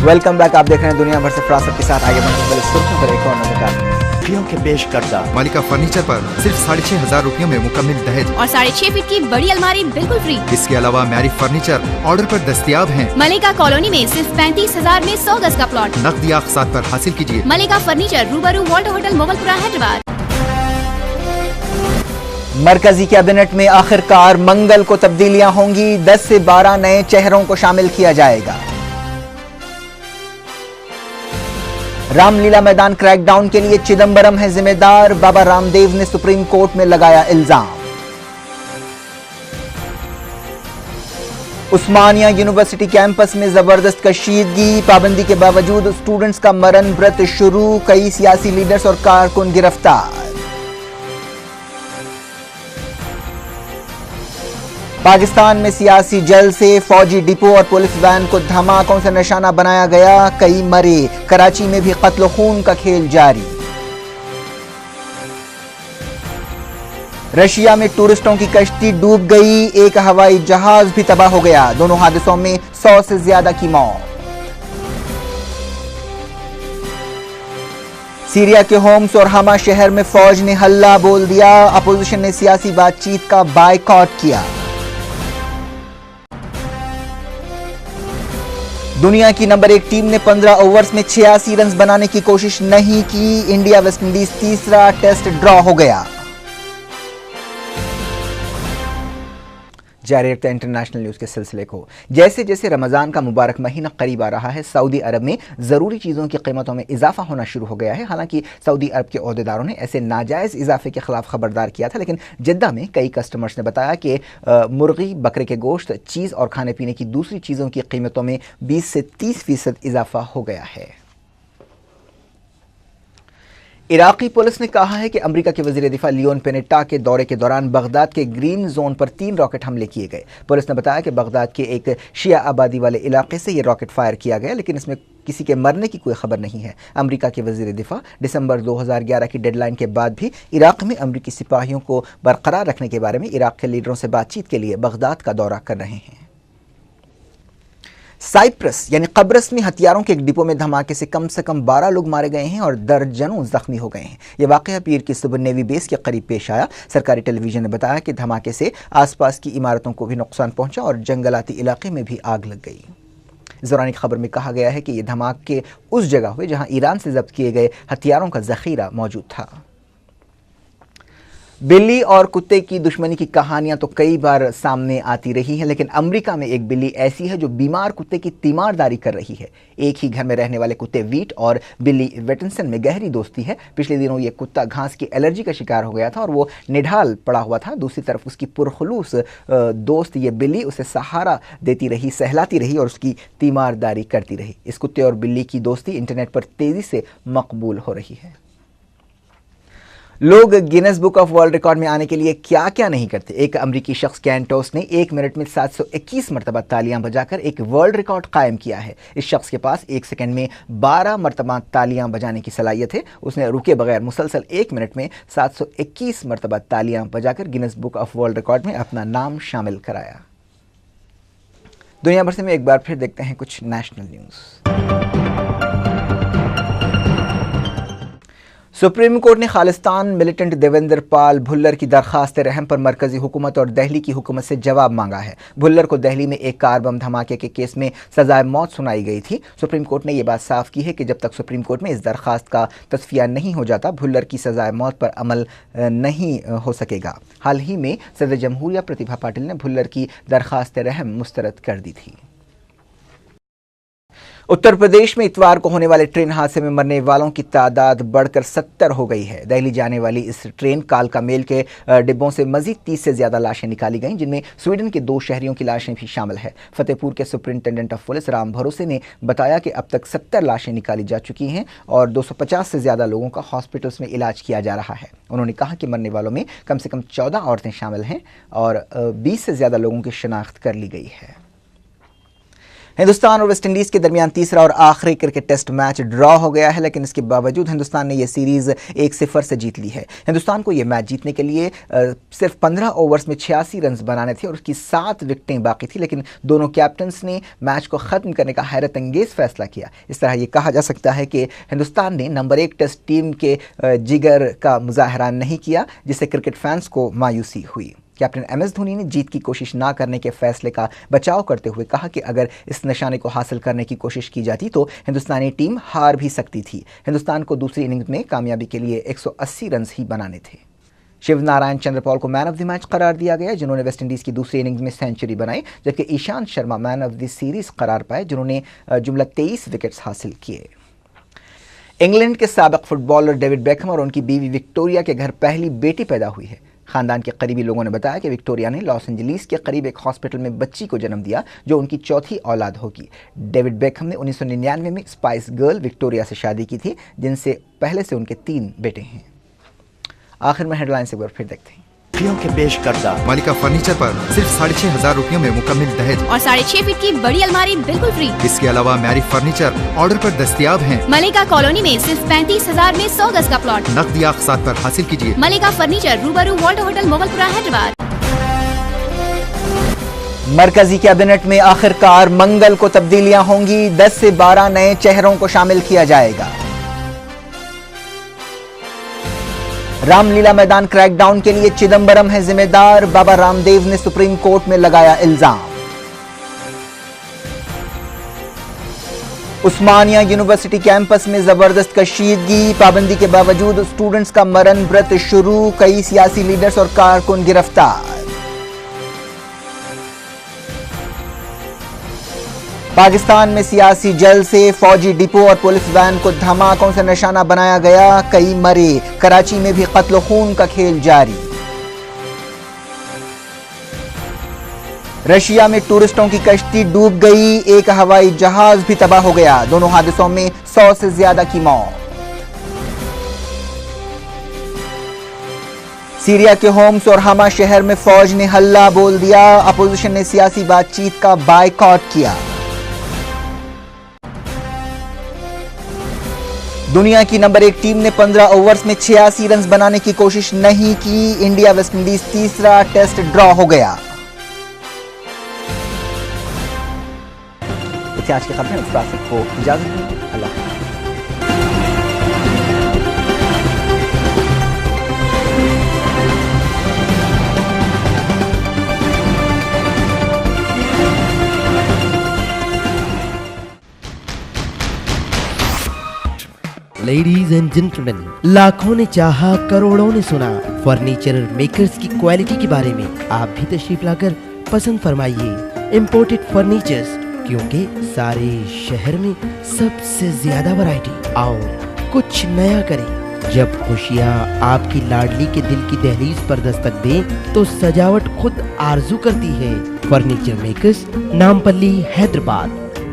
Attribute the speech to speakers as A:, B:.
A: Welcome back. आप देख रहे हैं दुनिया भर से फरासत के साथ आगे बढ़ने वाले सुर्खियों पर एक और नजर डालते हैं।
B: के पेश करता
C: मालिका फर्नीचर पर सिर्फ 6,500 रुपयों में मुकम्मल दहेज
D: और 6.5 फीट की बड़ी अलमारी बिल्कुल फ्री।
C: इसके अलावा मैरी फर्नीचर ऑर्डर पर दस्तयाब हैं।
D: मलिका कॉलोनी में सिर्फ 35,000 में 100 गज का प्लॉट।
C: नकदी अक़सात पर हासिल कीजिए।
D: मलिका फर्नीचर, रूबरू वॉल्टर होटल, मोगलपुरा, हैदराबाद।
A: मरकजी कैबिनेट में आखिरकार मंगल को तब्दीलियां होंगी। 10 से 12 नए चेहरों को शामिल किया जाएगा। रामलीला मैदान क्रैकडाउन के लिए चिदंबरम है जिम्मेदार। बाबा रामदेव ने सुप्रीम कोर्ट में लगाया इल्जाम। उस्मानिया यूनिवर्सिटी कैंपस में जबरदस्त कशीदगी। पाबंदी के बावजूद स्टूडेंट्स का मरण व्रत शुरू। कई सियासी लीडर्स और कारकुन गिरफ्तार। पाकिस्तान में सियासी जल से फौजी डिपो और पुलिस वैन को धमाकों से निशाना बनाया गया। कई मरे। कराची में भी कत्ल खून का खेल जारी। रशिया में टूरिस्टों की कश्ती डूब गई। एक हवाई जहाज भी तबाह हो गया। दोनों हादसों में 100 से ज्यादा की मौत। सीरिया के होम्स और हमा शहर में फौज ने हल्ला बोल दिया। अपोजिशन ने सियासी बातचीत का बायकॉट किया। दुनिया की नंबर 1 टीम ने 15 ओवर्स में 86 रन बनाने की कोशिश नहीं की। इंडिया वेस्टइंडीज तीसरा टेस्ट ड्रॉ हो गया। जारी रखते हैं इंटरनेशनल न्यूज के सिलसिले को। जैसे जैसे रमजान का मुबारक महीना करीब आ रहा है, सऊदी अरब में ज़रूरी चीज़ों की कीमतों में इजाफा होना शुरू हो गया है। हालांकि सऊदी अरब के ओहदेदारों ने ऐसे नाजायज़ इजाफे के खिलाफ खबरदार किया था, लेकिन जिद्दा में कई कस्टमर्स ने बताया कि मुर्गी, बकरे के गोश्त, चीज़ और खाने पीने की दूसरी चीज़ों की कीमतों में 20 से 30% इजाफा हो गया है। इराकी पुलिस ने कहा है कि अमेरिका के वज़ीर दिफा लियोन पेनेटा के दौरे के दौरान बगदाद के ग्रीन जोन पर 3 रॉकेट हमले किए गए। पुलिस ने बताया कि बगदाद के एक शिया आबादी वाले इलाके से यह रॉकेट फायर किया गया, लेकिन इसमें किसी के मरने की कोई खबर नहीं है। अमेरिका के वज़ीर दिफा दिसंबर 2011 की डेडलाइन के बाद भी इराक में अमेरिकी सिपाहियों को बरकरार रखने के बारे में इराक के लीडरों से बातचीत के लिए बगदाद का दौरा कर रहे हैं। साइप्रस यानी कब्रस में हथियारों के एक डिपो में धमाके से कम 12 लोग मारे गए हैं और दर्जनों जख्मी हो गए हैं। यह वाकया पीर की सुबह नेवी बेस के करीब पेश आया। सरकारी टेलीविजन ने बताया कि धमाके से आसपास की इमारतों को भी नुकसान पहुंचा और जंगलाती इलाके में भी आग लग गई। ज़रानी खबर में कहा गया है कि यह धमाके उस जगह हुए जहां ईरान से जब्त किए गए हथियारों का जखीरा मौजूद था। बिल्ली और कुत्ते की दुश्मनी की कहानियां तो कई बार सामने आती रही हैं, लेकिन अमेरिका में एक बिल्ली ऐसी है जो बीमार कुत्ते की तीमारदारी कर रही है। एक ही घर में रहने वाले कुत्ते वीट और बिल्ली वेटनसन में गहरी दोस्ती है। पिछले दिनों ये कुत्ता घास की एलर्जी का शिकार हो गया था और वो निढाल पड़ा हुआ था। दूसरी तरफ उसकी पुरखुलूस दोस्त ये बिल्ली उसे सहारा देती रही, सहलाती रही और उसकी तीमारदारी करती रही। इस कुत्ते और बिल्ली की दोस्ती इंटरनेट पर तेज़ी से मकबूल हो रही है। लोग Guinness book of world record में आने के लिए क्या क्या नहीं करते। एक अमरीकी शख्स कैंटोस ने 1 मिनट में 721 मरतबा तालियां बजाकर एक वर्ल्ड रिकॉर्ड कायम किया है। इस शख्स के पास 1 सेकंड में 12 मरतबा तालियां बजाने की सलाहियत है। उसने रुके बगैर मुसलसल 1 मिनट में 721 मरतबा तालियां बजाकर Guinness book of world record में अपना नाम शामिल कराया। दुनिया भर से में एक बार फिर देखते हैं कुछ नेशनल न्यूज़। सुप्रीम कोर्ट ने खालिस्तान मिलिटेंट देवेंद्र पाल भुल्लर की दरखास्त रहम पर मरकजी हुकूमत और दिल्ली की हुकूमत से जवाब मांगा है। भुल्लर को दिल्ली में एक कार बम धमाके के केस में सजाए मौत सुनाई गई थी। सुप्रीम कोर्ट ने यह बात साफ की है कि जब तक सुप्रीम कोर्ट में इस दरखास्त का तस्फिया नहीं हो जाता, भुल्लर की सजाए मौत पर अमल नहीं हो सकेगा। हाल ही में सदर जमहूरिया प्रतिभा पाटिल ने भुल्लर की दरखास्त रहम मुस्तरद कर दी थी। उत्तर प्रदेश में इतवार को होने वाले ट्रेन हादसे में मरने वालों की तादाद बढ़कर 70 हो गई है। दिल्ली जाने वाली इस ट्रेन कालका मेल के डिब्बों से मजीद 30 से ज्यादा लाशें निकाली गईं, जिनमें स्वीडन के 2 शहरियों की लाशें भी शामिल है। फतेहपुर के सुपरिंटेंडेंट ऑफ पुलिस राम भरोसे ने बताया कि अब तक 70 लाशें निकाली जा चुकी हैं और 250 से ज्यादा लोगों का हॉस्पिटल्स में इलाज किया जा रहा है। उन्होंने कहा कि मरने वालों में कम से कम 14 औरतें शामिल हैं और 20 से ज्यादा लोगों की शिनाख्त कर ली गई है। हिंदुस्तान और वेस्टइंडीज के दरमियान तीसरा और आखिरी क्रिकेट टेस्ट मैच ड्रॉ हो गया है, लेकिन इसके बावजूद हिंदुस्तान ने यह सीरीज 1-0 से जीत ली है। हिंदुस्तान को यह मैच जीतने के लिए सिर्फ 15 ओवर्स में 86 रन बनाने थे और उसकी 7 विकेटें बाकी थी, लेकिन दोनों कैप्टन्स ने मैच को ख़त्म करने का हैरत अंगेज फैसला किया। इस तरह यह कहा जा सकता है कि हिंदुस्तान ने नंबर 1 टेस्ट टीम के जिगर का मुजाहरा नहीं किया, जिससे क्रिकेट फैंस को मायूसी हुई। कैप्टन MS धोनी ने जीत की कोशिश ना करने के फैसले का बचाव करते हुए कहा कि अगर इस निशाने को हासिल करने की कोशिश की जाती तो हिंदुस्तानी टीम हार भी सकती थी। हिंदुस्तान को दूसरी इनिंग्स में कामयाबी के लिए 180 रन ही बनाने थे। शिव नारायण चंद्रपॉल को मैन ऑफ द मैच करार दिया गया, जिन्होंने वेस्टइंडीज़ की दूसरी इनिंग्स में सेंचुरी बनाई, जबकि Ishant Sharma man of the series करार पाए, जिन्होंने जुमला 23 विकेट्स हासिल किए। इंग्लैंड के साबिक फुटबॉलर डेविड बेकहम और उनकी बीवी विक्टोरिया के घर पहली बेटी पैदा हुई है। खानदान के करीबी लोगों ने बताया कि विक्टोरिया ने लॉस एंजलिस के करीब एक हॉस्पिटल में बच्ची को जन्म दिया, जो उनकी चौथी औलाद होगी। डेविड बेकहम ने 1999 में स्पाइस गर्ल विक्टोरिया से शादी की थी, जिनसे पहले से उनके 3 बेटे हैं। आखिर में हेडलाइंस एक बार फिर देखते हैं।
B: के पेश करता
C: मालिका फर्नीचर पर सिर्फ 6,500 रुपयों में मुकम्मल दहेज
D: और 6.5 फीट की बड़ी अलमारी बिल्कुल फ्री।
C: इसके अलावा मैरी फर्नीचर ऑर्डर पर दस्तयाब हैं।
D: मलिका कॉलोनी में सिर्फ 35,000 में 100 गज का प्लॉट।
C: नकदी अक़सात पर हासिल कीजिए।
D: मलिका फर्नीचर, रूबरू वॉल्टर होटल, मोगलपुरा, हैदराबाद।
A: मरकजी कैबिनेट में आखिरकार मंगल को तब्दीलियां होंगी। 10 से 12 नए चेहरों को शामिल किया जाएगा। रामलीला मैदान क्रैकडाउन के लिए चिदंबरम है जिम्मेदार, बाबा रामदेव ने सुप्रीम कोर्ट में लगाया इल्जाम। उस्मानिया यूनिवर्सिटी कैंपस में जबरदस्त कशीदगी, पाबंदी के बावजूद स्टूडेंट्स का मरण व्रत शुरू, कई सियासी लीडर्स और कारकुन गिरफ्तार। पाकिस्तान में सियासी जल से फौजी डिपो और पुलिस वैन को धमाकों से निशाना बनाया गया, कई मरे। कराची में भी कत्ल खून का खेल जारी। रशिया में टूरिस्टों की कश्ती डूब गई, एक हवाई जहाज भी तबाह हो गया। दोनों हादसों में 100 से ज्यादा की मौत। सीरिया के होम्स और हमा शहर में फौज ने हल्ला बोल दिया, अपोजिशन ने सियासी बातचीत का बायकॉट किया। दुनिया की नंबर 1 टीम ने 15 ओवर्स में 86 रन बनाने की कोशिश नहीं की। इंडिया वेस्टइंडीज तीसरा टेस्ट ड्रॉ हो गया। आज की खबरें को इजाजत दें। अल्लाह।
E: लेडीज एंड जेंटलमैन, लाखों ने चाहा, करोड़ों ने सुना फर्नीचर मेकर्स की क्वालिटी के बारे में। आप भी तशरीफ लाकर पसंद फरमाइए इम्पोर्टेड फर्नीचर्स, क्योंकि सारे शहर में सबसे ज्यादा वैरायटी। आओ कुछ नया करें। जब खुशियाँ आपकी लाडली के दिल की दहलीज पर दस्तक दे, तो सजावट खुद आरजू करती है। Furniture makers, Nampally, Hyderabad.